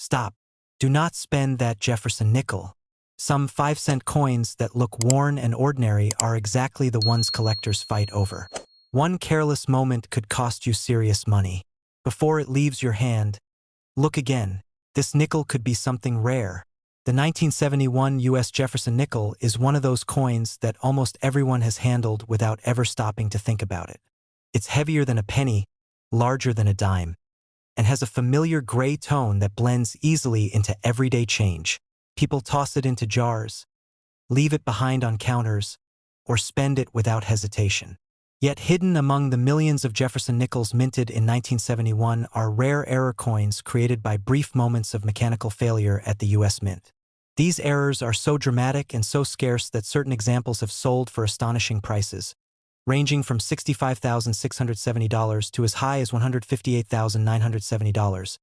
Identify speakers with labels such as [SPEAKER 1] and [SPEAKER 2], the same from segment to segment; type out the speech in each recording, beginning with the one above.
[SPEAKER 1] Stop. Do not spend that Jefferson nickel. Some 5-cent coins that look worn and ordinary are exactly the ones collectors fight over. One careless moment could cost you serious money. Before it leaves your hand, look again. This nickel could be something rare. The 1971 U.S. Jefferson nickel is one of those coins that almost everyone has handled without ever stopping to think about it. It's heavier than a penny, larger than a dime, and has a familiar gray tone that blends easily into everyday change. People toss it into jars, leave it behind on counters, or spend it without hesitation. Yet hidden among the millions of Jefferson nickels minted in 1971 are rare error coins created by brief moments of mechanical failure at the U.S. Mint. These errors are so dramatic and so scarce that certain examples have sold for astonishing prices, ranging from $65,670 to as high as $158,970,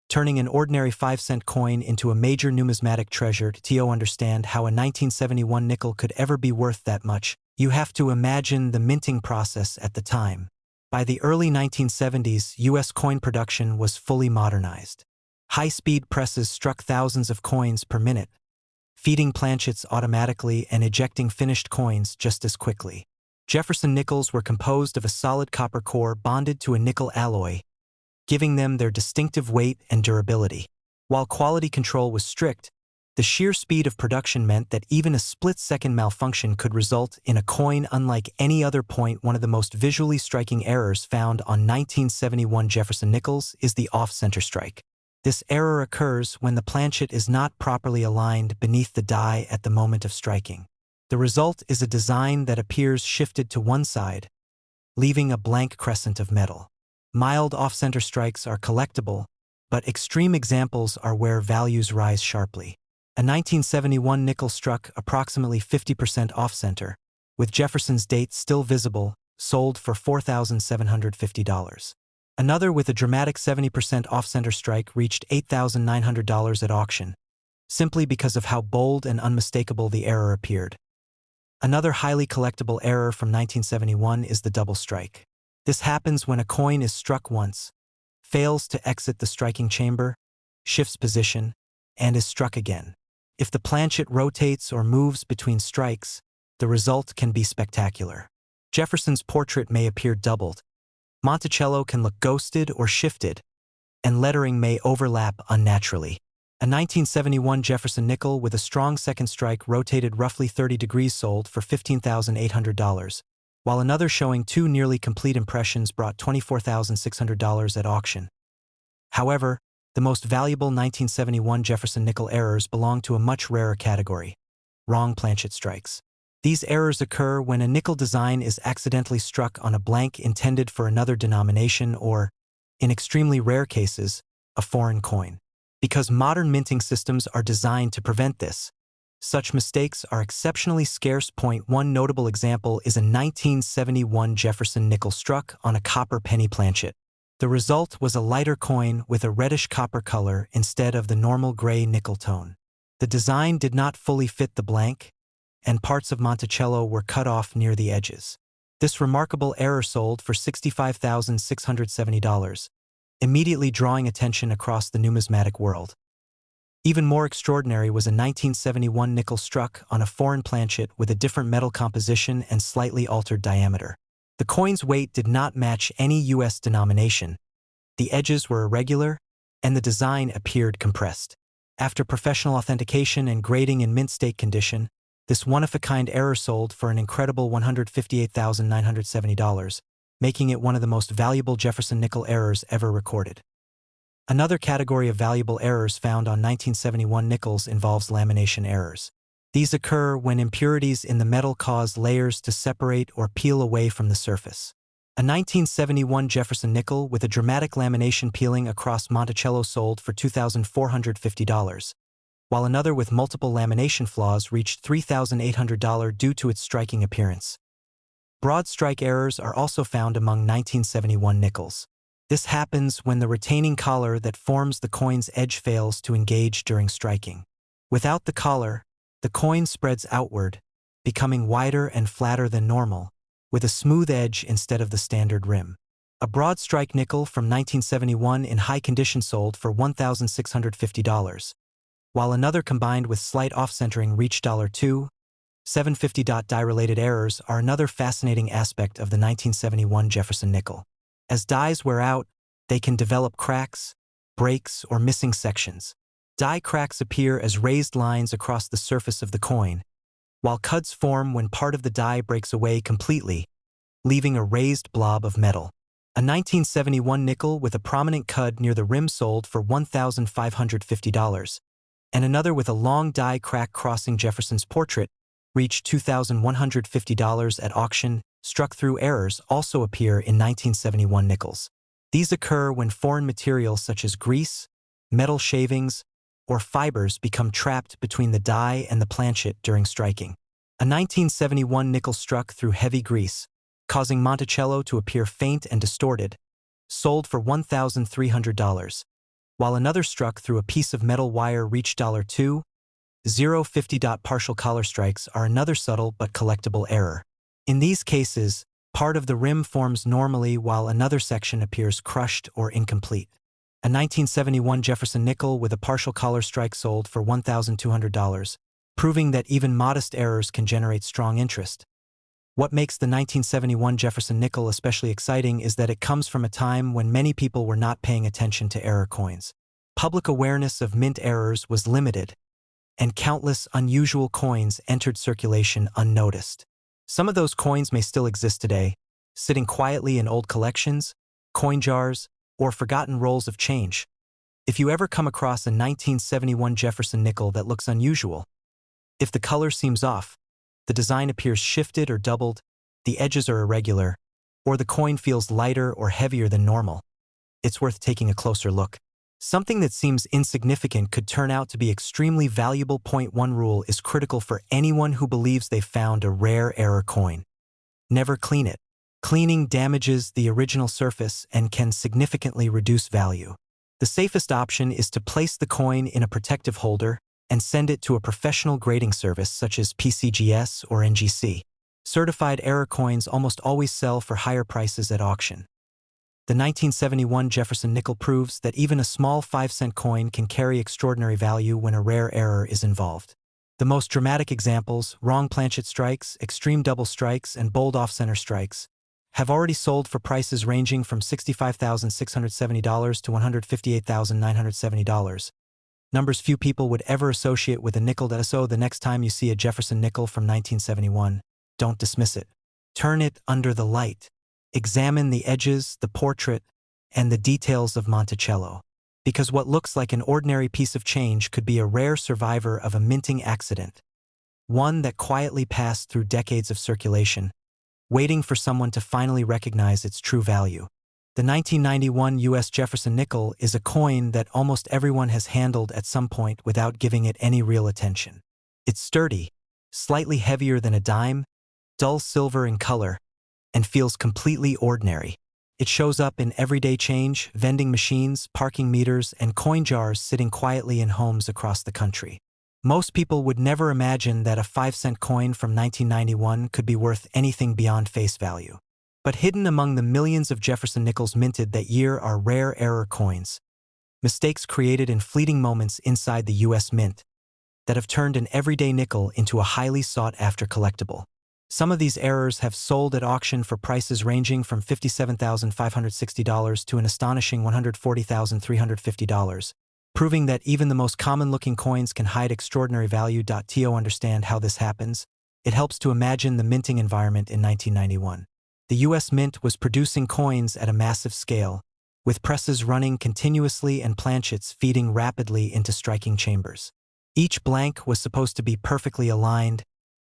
[SPEAKER 1] turning an ordinary 5-cent coin into a major numismatic treasure. To understand how a 1971 nickel could ever be worth that much, you have to imagine the minting process at the time. By the early 1970s, U.S. coin production was fully modernized. High-speed presses struck thousands of coins per minute, feeding planchets automatically and ejecting finished coins just as quickly. Jefferson nickels were composed of a solid copper core bonded to a nickel alloy, giving them their distinctive weight and durability. While quality control was strict, the sheer speed of production meant that even a split-second malfunction could result in a coin unlike any other. One of the most visually striking errors found on 1971 Jefferson nickels is the off-center strike. This error occurs when the planchet is not properly aligned beneath the die at the moment of striking. The result is a design that appears shifted to one side, leaving a blank crescent of metal. Mild off-center strikes are collectible, but extreme examples are where values rise sharply. A 1971 nickel struck approximately 50% off-center, with Jefferson's date still visible, sold for $4,750. Another with a dramatic 70% off-center strike reached $8,900 at auction, simply because of how bold and unmistakable the error appeared. Another highly collectible error from 1971 is the double strike. This happens when a coin is struck once, fails to exit the striking chamber, shifts position, and is struck again. If the planchet rotates or moves between strikes, the result can be spectacular. Jefferson's portrait may appear doubled, Monticello can look ghosted or shifted, and lettering may overlap unnaturally. A 1971 Jefferson nickel with a strong second strike rotated roughly 30 degrees sold for $15,800, while another showing two nearly complete impressions brought $24,600 at auction. However, the most valuable 1971 Jefferson nickel errors belong to a much rarer category: wrong planchet strikes. These errors occur when a nickel design is accidentally struck on a blank intended for another denomination or, in extremely rare cases, a foreign coin. Because modern minting systems are designed to prevent this, such mistakes are exceptionally scarce. One notable example is a 1971 Jefferson nickel struck on a copper penny planchet. The result was a lighter coin with a reddish copper color instead of the normal gray nickel tone. The design did not fully fit the blank, and parts of Monticello were cut off near the edges. This remarkable error sold for $65,670, immediately drawing attention across the numismatic world. Even more extraordinary was a 1971 nickel struck on a foreign planchet with a different metal composition and slightly altered diameter. The coin's weight did not match any U.S. denomination, the edges were irregular, and the design appeared compressed. After professional authentication and grading in mint state condition, this one-of-a-kind error sold for an incredible $158,970, making it one of the most valuable Jefferson nickel errors ever recorded. Another category of valuable errors found on 1971 nickels involves lamination errors. These occur when impurities in the metal cause layers to separate or peel away from the surface. A 1971 Jefferson nickel with a dramatic lamination peeling across Monticello sold for $2,450, while another with multiple lamination flaws reached $3,800 due to its striking appearance. Broad strike errors are also found among 1971 nickels. This happens when the retaining collar that forms the coin's edge fails to engage during striking. Without the collar, the coin spreads outward, becoming wider and flatter than normal, with a smooth edge instead of the standard rim. A broad strike nickel from 1971 in high condition sold for $1,650, while another combined with slight off-centering reached $2,750. Die-related errors are another fascinating aspect of the 1971 Jefferson nickel. As dies wear out, they can develop cracks, breaks, or missing sections. Die cracks appear as raised lines across the surface of the coin, while cuds form when part of the die breaks away completely, leaving a raised blob of metal. A 1971 nickel with a prominent cud near the rim sold for $1,550, and another with a long die crack crossing Jefferson's portrait reached $2,150 at auction. Struck-through errors also appear in 1971 nickels. These occur when foreign materials such as grease, metal shavings, or fibers become trapped between the die and the planchet during striking. A 1971 nickel struck through heavy grease, causing Monticello to appear faint and distorted, sold for $1,300, while another struck through a piece of metal wire reached $2,050. Partial collar strikes are another subtle but collectible error. In these cases, part of the rim forms normally while another section appears crushed or incomplete. A 1971 Jefferson nickel with a partial collar strike sold for $1,200, proving that even modest errors can generate strong interest. What makes the 1971 Jefferson nickel especially exciting is that it comes from a time when many people were not paying attention to error coins. Public awareness of mint errors was limited, and countless unusual coins entered circulation unnoticed. Some of those coins may still exist today, sitting quietly in old collections, coin jars, or forgotten rolls of change. If you ever come across a 1971 Jefferson nickel that looks unusual, if the color seems off, the design appears shifted or doubled, the edges are irregular, or the coin feels lighter or heavier than normal, it's worth taking a closer look. Something that seems insignificant could turn out to be extremely valuable. Point 1 rule is critical for anyone who believes they've found a rare error coin. Never clean it. Cleaning damages the original surface and can significantly reduce value. The safest option is to place the coin in a protective holder and send it to a professional grading service such as pcgs or NGC. Certified error coins almost always sell for higher prices at auction. The 1971 Jefferson nickel proves that even a small 5-cent coin can carry extraordinary value when a rare error is involved. The most dramatic examples, wrong planchet strikes, extreme double strikes, and bold off-center strikes, have already sold for prices ranging from $65,670 to $158,970. Numbers few people would ever associate with a nickel. So the next time you see a Jefferson nickel from 1971, don't dismiss it. Turn it under the light. Examine the edges, the portrait, and the details of Monticello. Because what looks like an ordinary piece of change could be a rare survivor of a minting accident. One that quietly passed through decades of circulation, waiting for someone to finally recognize its true value. The 1991 U.S. Jefferson nickel is a coin that almost everyone has handled at some point without giving it any real attention. It's sturdy, slightly heavier than a dime, dull silver in color, and feels completely ordinary. It shows up in everyday change, vending machines, parking meters, and coin jars sitting quietly in homes across the country. Most people would never imagine that a 5-cent coin from 1991 could be worth anything beyond face value. But hidden among the millions of Jefferson nickels minted that year are rare error coins, mistakes created in fleeting moments inside the U.S. Mint, that have turned an everyday nickel into a highly sought-after collectible. Some of these errors have sold at auction for prices ranging from $57,560 to an astonishing $140,350, proving that even the most common-looking coins can hide extraordinary value. To understand how this happens, it helps to imagine the minting environment in 1991. The U.S. Mint was producing coins at a massive scale, with presses running continuously and planchets feeding rapidly into striking chambers. Each blank was supposed to be perfectly aligned,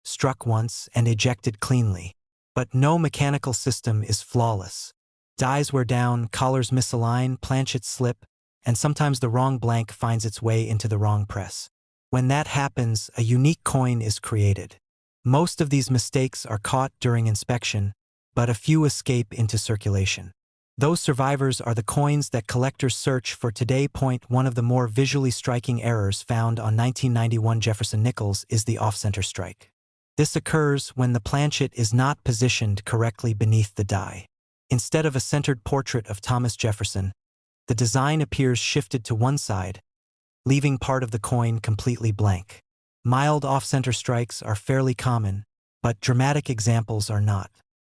[SPEAKER 1] struck once, and ejected cleanly. But no mechanical system is flawless. Dies wear down, collars misalign, planchets slip, and sometimes the wrong blank finds its way into the wrong press. When that happens, a unique coin is created. Most of these mistakes are caught during inspection, but a few escape into circulation. Those survivors are the coins that collectors search for today. One of the more visually striking errors found on 1991 Jefferson nickels is the off-center strike. This occurs when the planchet is not positioned correctly beneath the die. Instead of a centered portrait of Thomas Jefferson, the design appears shifted to one side, leaving part of the coin completely blank. Mild off-center strikes are fairly common, but dramatic examples are not.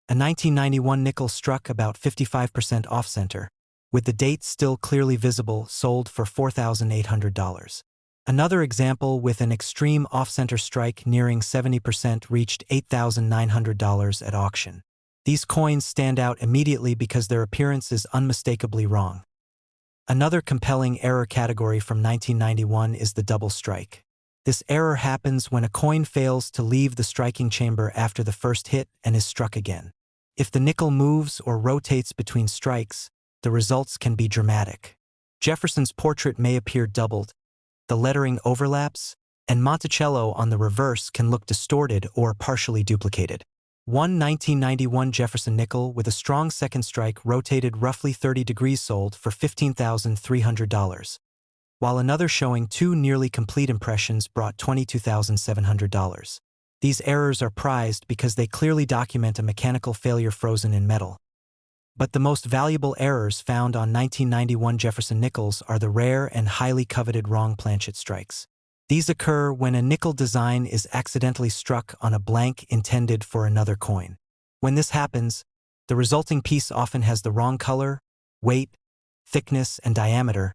[SPEAKER 1] A 1991 nickel struck about 55% off-center, with the date still clearly visible, sold for $4,800. Another example with an extreme off-center strike nearing 70% reached $8,900 at auction. These coins stand out immediately because their appearance is unmistakably wrong. Another compelling error category from 1991 is the double strike. This error happens when a coin fails to leave the striking chamber after the first hit and is struck again. If the nickel moves or rotates between strikes, the results can be dramatic. Jefferson's portrait may appear doubled, the lettering overlaps, and Monticello on the reverse can look distorted or partially duplicated. One 1991 Jefferson nickel with a strong second strike rotated roughly 30 degrees sold for $15,300, while another showing two nearly complete impressions brought $22,700. These errors are prized because they clearly document a mechanical failure frozen in metal. But the most valuable errors found on 1991 Jefferson nickels are the rare and highly coveted wrong planchet strikes. These occur when a nickel design is accidentally struck on a blank intended for another coin. When this happens, the resulting piece often has the wrong color, weight, thickness, and diameter,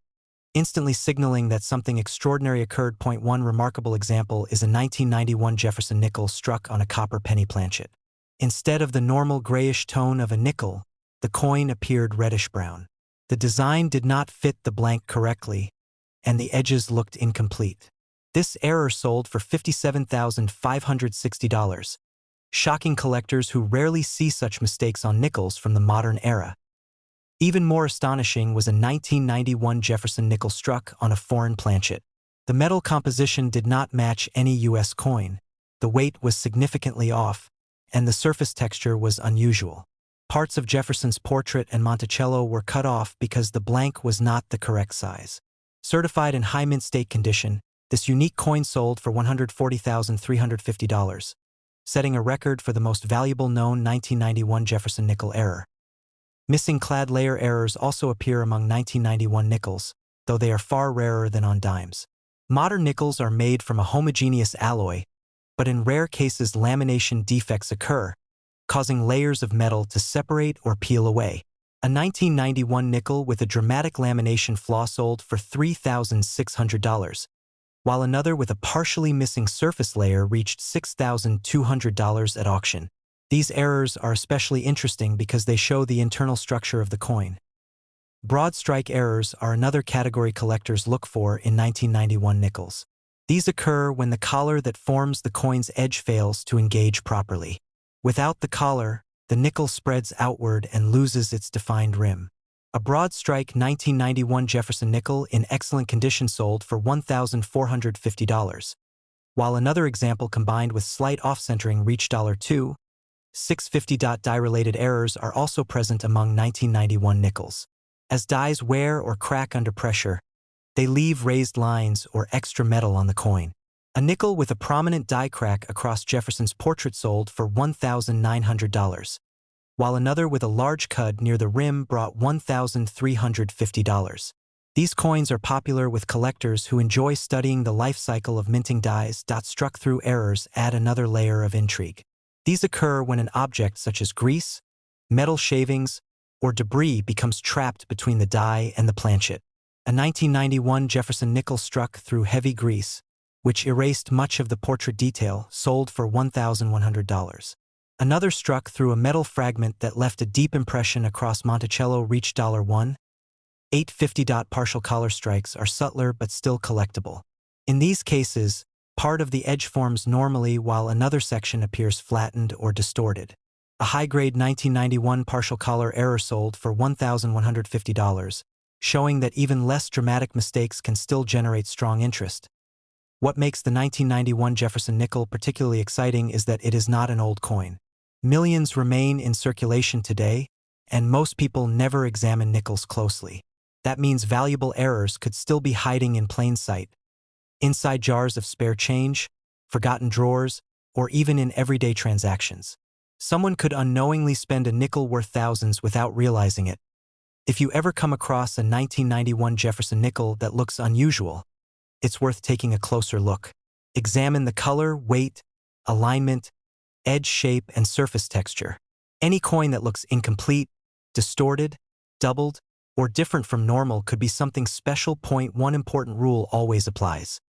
[SPEAKER 1] instantly signaling that something extraordinary occurred. One remarkable example is a 1991 Jefferson nickel struck on a copper penny planchet. Instead of the normal grayish tone of a nickel, the coin appeared reddish-brown. The design did not fit the blank correctly, and the edges looked incomplete. This error sold for $57,560, shocking collectors who rarely see such mistakes on nickels from the modern era. Even more astonishing was a 1991 Jefferson nickel struck on a foreign planchet. The metal composition did not match any U.S. coin, the weight was significantly off, and the surface texture was unusual. Parts of Jefferson's portrait and Monticello were cut off because the blank was not the correct size. Certified in high mint state condition, this unique coin sold for $140,350, setting a record for the most valuable known 1991 Jefferson nickel error. Missing clad layer errors also appear among 1991 nickels, though they are far rarer than on dimes. Modern nickels are made from a homogeneous alloy, but in rare cases lamination defects occur, causing layers of metal to separate or peel away. A 1991 nickel with a dramatic lamination flaw sold for $3,600, while another with a partially missing surface layer reached $6,200 at auction. These errors are especially interesting because they show the internal structure of the coin. Broad strike errors are another category collectors look for in 1991 nickels. These occur when the collar that forms the coin's edge fails to engage properly. Without the collar, the nickel spreads outward and loses its defined rim. A broad strike 1991 Jefferson nickel in excellent condition sold for $1,450, while another example combined with slight off-centering reached $2,650. Die-related errors are also present among 1991 nickels. As dies wear or crack under pressure, they leave raised lines or extra metal on the coin. A nickel with a prominent die crack across Jefferson's portrait sold for $1,900, while another with a large cud near the rim brought $1,350. These coins are popular with collectors who enjoy studying the life cycle of minting dies. Struck-through errors add another layer of intrigue. These occur when an object such as grease, metal shavings, or debris becomes trapped between the die and the planchet. A 1991 Jefferson nickel struck through heavy grease, which erased much of the portrait detail, sold for $1,100. Another struck through a metal fragment that left a deep impression across Monticello reached $1,850. Partial collar strikes are subtler but still collectible. In these cases, part of the edge forms normally while another section appears flattened or distorted. A high-grade 1991 partial collar error sold for $1,150, showing that even less dramatic mistakes can still generate strong interest. What makes the 1991 Jefferson nickel particularly exciting is that it is not an old coin. Millions remain in circulation today, and most people never examine nickels closely. That means valuable errors could still be hiding in plain sight, inside jars of spare change, forgotten drawers, or even in everyday transactions. Someone could unknowingly spend a nickel worth thousands without realizing it. If you ever come across a 1991 Jefferson nickel that looks unusual, it's worth taking a closer look. Examine the color, weight, alignment, edge shape, and surface texture. Any coin that looks incomplete, distorted, doubled, or different from normal could be something special. One important rule always applies.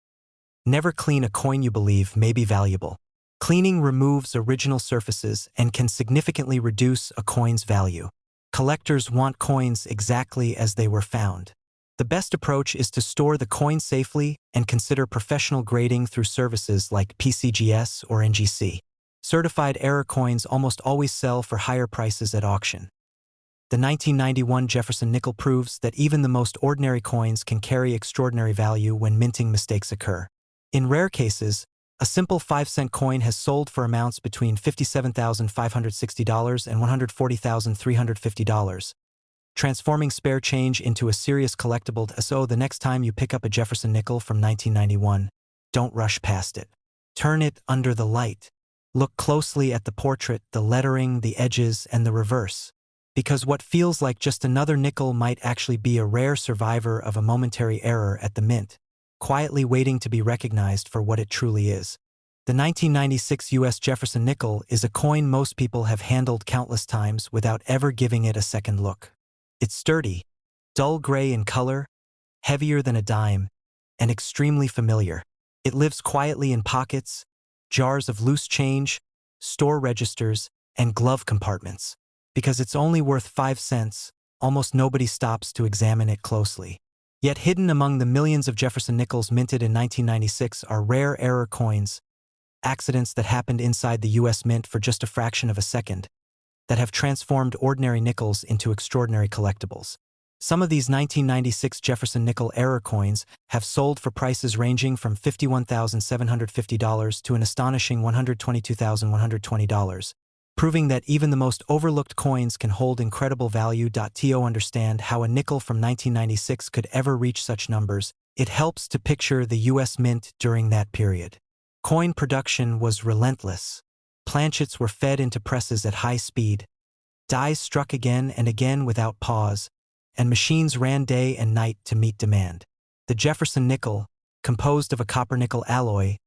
[SPEAKER 1] Never clean a coin you believe may be valuable. Cleaning removes original surfaces and can significantly reduce a coin's value. Collectors want coins exactly as they were found. The best approach is to store the coin safely and consider professional grading through services like pcgs or NGC. Certified error coins almost always sell for higher prices at auction. The 1991 Jefferson nickel proves that even the most ordinary coins can carry extraordinary value when minting mistakes occur. In rare cases, a simple 5-cent coin has sold for amounts between $57,560 and $140,350, transforming spare change into a serious collectible. So the next time you pick up a Jefferson nickel from 1991, don't rush past it. Turn it under the light. Look closely at the portrait, the lettering, the edges, and the reverse. Because what feels like just another nickel might actually be a rare survivor of a momentary error at the mint, quietly waiting to be recognized for what it truly is. The 1996 U.S. Jefferson nickel is a coin most people have handled countless times without ever giving it a second look. It's sturdy, dull gray in color, heavier than a dime, and extremely familiar. It lives quietly in pockets, jars of loose change, store registers, and glove compartments. Because it's only worth 5 cents, almost nobody stops to examine it closely. Yet hidden among the millions of Jefferson nickels minted in 1996 are rare error coins, accidents that happened inside the U.S. Mint for just a fraction of a second, that have transformed ordinary nickels into extraordinary collectibles. Some of these 1996 Jefferson nickel error coins have sold for prices ranging from $51,750 to an astonishing $122,120. Proving that even the most overlooked coins can hold incredible value. To understand how a nickel from 1996 could ever reach such numbers, it helps to picture the U.S. Mint during that period. Coin production was relentless. Planchets were fed into presses at high speed. Dies struck again and again without pause, and machines ran day and night to meet demand. The Jefferson nickel, composed of a copper-nickel alloy,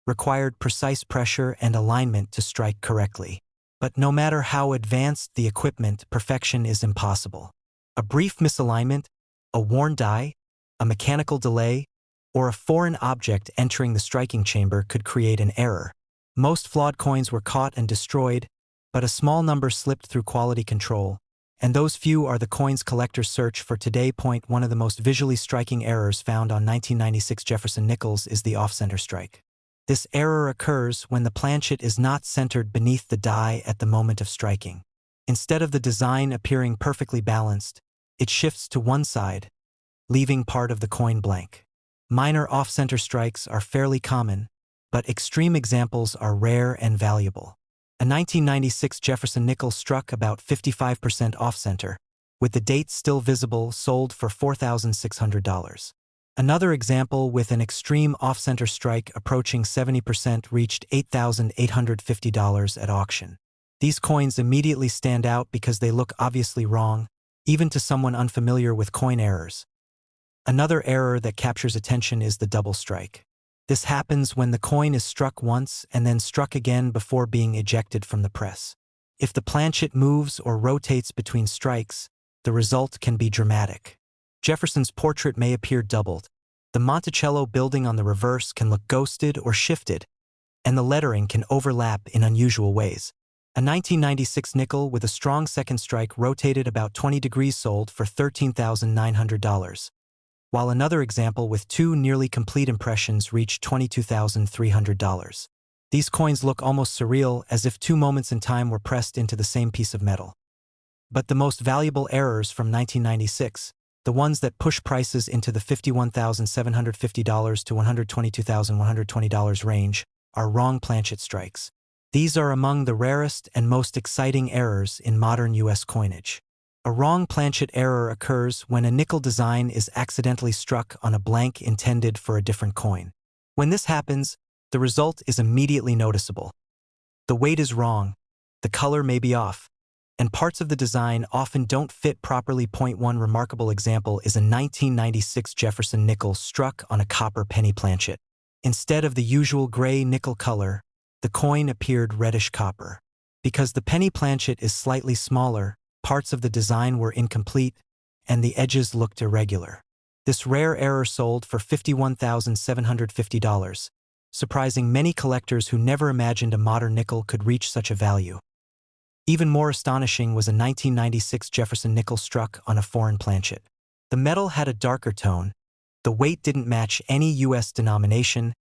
[SPEAKER 1] required precise pressure and alignment to strike correctly. But no matter how advanced the equipment, perfection is impossible. A brief misalignment, a worn die, a mechanical delay, or a foreign object entering the striking chamber could create an error. Most flawed coins were caught and destroyed, but a small number slipped through quality control, and those few are the coins collectors search for today. One of the most visually striking errors found on 1996 Jefferson nickels is the off-center strike. This error occurs when the planchet is not centered beneath the die at the moment of striking. Instead of the design appearing perfectly balanced, it shifts to one side, leaving part of the coin blank. Minor off-center strikes are fairly common, but extreme examples are rare and valuable. A 1996 Jefferson nickel struck about 55% off-center, with the date still visible, sold for $4,600. Another example with an extreme off-center strike approaching 70% reached $8,850 at auction. These coins immediately stand out because they look obviously wrong, even to someone unfamiliar with coin errors. Another error that captures attention is the double strike. This happens when the coin is struck once and then struck again before being ejected from the press. If the planchet moves or rotates between strikes, the result can be dramatic. Jefferson's portrait may appear doubled. The Monticello building on the reverse can look ghosted or shifted, and the lettering can overlap in unusual ways. A 1996 nickel with a strong second strike rotated about 20 degrees sold for $13,900, while another example with two nearly complete impressions reached $22,300. These coins look almost surreal, as if two moments in time were pressed into the same piece of metal. But the most valuable errors from 1996, the ones that push prices into the $51,750 to $122,120 range, are wrong planchet strikes. These are among the rarest and most exciting errors in modern U.S. coinage. A wrong planchet error occurs when a nickel design is accidentally struck on a blank intended for a different coin. When this happens, the result is immediately noticeable. The weight is wrong, the color may be off, and parts of the design often don't fit properly. One remarkable example is a 1996 Jefferson nickel struck on a copper penny planchet. Instead of the usual gray nickel color, the coin appeared reddish copper. Because the penny planchet is slightly smaller, parts of the design were incomplete, and the edges looked irregular. This rare error sold for $51,750, surprising many collectors who never imagined a modern nickel could reach such a value. Even more astonishing was a 1996 Jefferson nickel struck on a foreign planchet. The metal had a darker tone, the weight didn't match any U.S. denomination,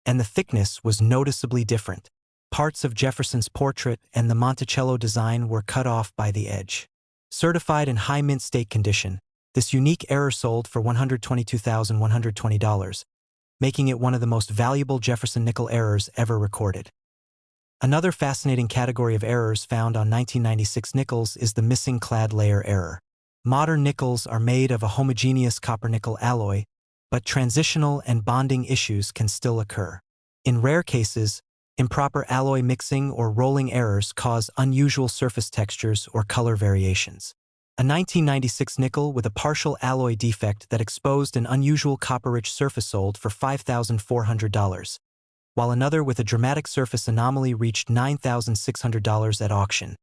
[SPEAKER 1] and the thickness was noticeably different. Parts of Jefferson's portrait and the Monticello design were cut off by the edge. Certified in high mint state condition, this unique error sold for $122,120, making it one of the most valuable Jefferson nickel errors ever recorded. Another fascinating category of errors found on 1996 nickels is the missing clad layer error. Modern nickels are made of a homogeneous copper-nickel alloy, but transitional and bonding issues can still occur. In rare cases, improper alloy mixing or rolling errors cause unusual surface textures or color variations. A 1996 nickel with a partial alloy defect that exposed an unusual copper-rich surface sold for $5,400, while another with a dramatic surface anomaly reached $9,600 at auction.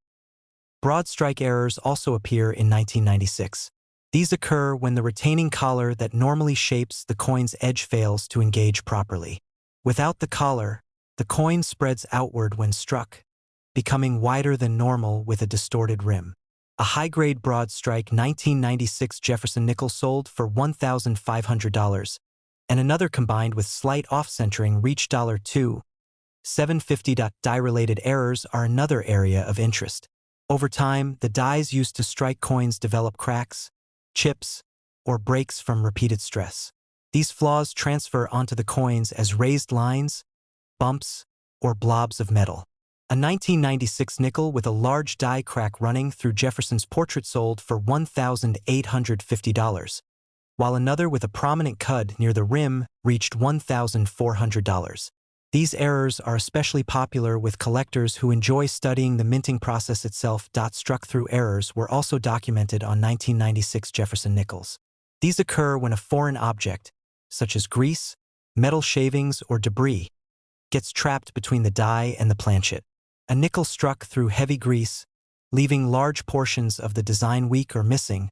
[SPEAKER 1] Broad strike errors also appear in 1996. These occur when the retaining collar that normally shapes the coin's edge fails to engage properly. Without the collar, the coin spreads outward when struck, becoming wider than normal with a distorted rim. A high-grade broad strike 1996 Jefferson nickel sold for $1,500, and another combined with slight off-centering reached $2,750. Die-related errors are another area of interest. Over time, the dies used to strike coins develop cracks, chips, or breaks from repeated stress. These flaws transfer onto the coins as raised lines, bumps, or blobs of metal. A 1996 nickel with a large die crack running through Jefferson's portrait sold for $1,850, while another with a prominent cud near the rim reached $1,400. These errors are especially popular with collectors who enjoy studying the minting process itself. Struck-through errors were also documented on 1996 Jefferson nickels. These occur when a foreign object, such as grease, metal shavings, or debris, gets trapped between the die and the planchet. A nickel struck through heavy grease, leaving large portions of the design weak or missing,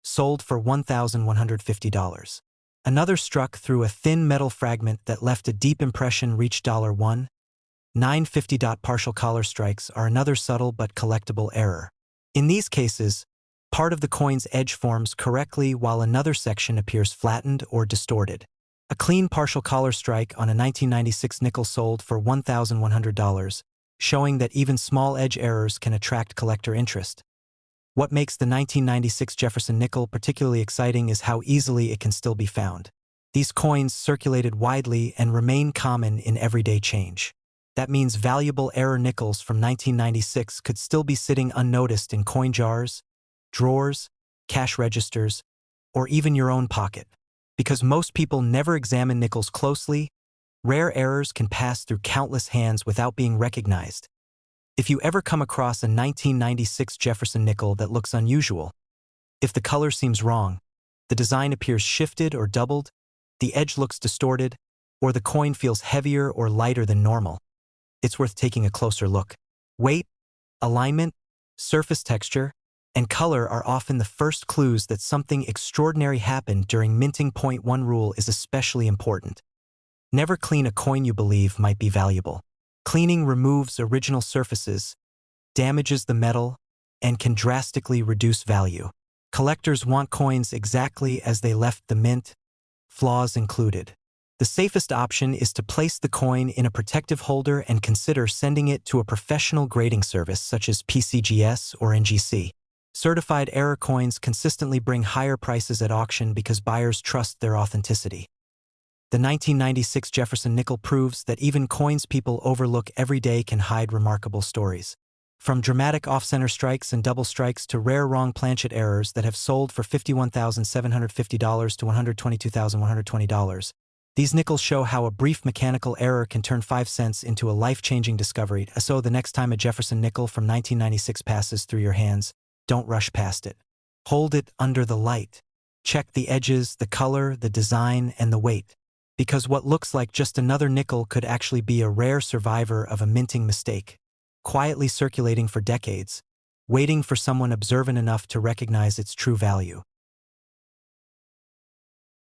[SPEAKER 1] sold for $1,150. Another struck through a thin metal fragment that left a deep impression reached $1,950. Partial collar strikes are another subtle but collectible error. In these cases, part of the coin's edge forms correctly while another section appears flattened or distorted. A clean partial collar strike on a 1996 nickel sold for $1,100, showing that even small edge errors can attract collector interest. What makes the 1996 Jefferson nickel particularly exciting is how easily it can still be found. These coins circulated widely and remain common in everyday change. That means valuable error nickels from 1996 could still be sitting unnoticed in coin jars, drawers, cash registers, or even your own pocket. Because most people never examine nickels closely, rare errors can pass through countless hands without being recognized. If you ever come across a 1996 Jefferson nickel that looks unusual, if the color seems wrong, the design appears shifted or doubled, the edge looks distorted, or the coin feels heavier or lighter than normal, it's worth taking a closer look. Weight, alignment, surface texture, and color are often the first clues that something extraordinary happened during minting. One rule is especially important. Never clean a coin you believe might be valuable. Cleaning removes original surfaces, damages the metal, and can drastically reduce value. Collectors want coins exactly as they left the mint, flaws included. The safest option is to place the coin in a protective holder and consider sending it to a professional grading service such as pcgs or NGC. Certified error coins consistently bring higher prices at auction because buyers trust their authenticity. The 1996 Jefferson nickel proves that even coins people overlook every day can hide remarkable stories. From dramatic off-center strikes and double strikes to rare wrong planchet errors that have sold for $51,750 to $122,120, These nickels show how a brief mechanical error can turn 5 cents into a life-changing discovery. So the next time a Jefferson nickel from 1996 passes through your hands, don't rush past it. Hold it under the light. Check the edges, the color, the design, and the weight. Because what looks like just another nickel could actually be a rare survivor of a minting mistake, quietly circulating for decades, waiting for someone observant enough to recognize its true value.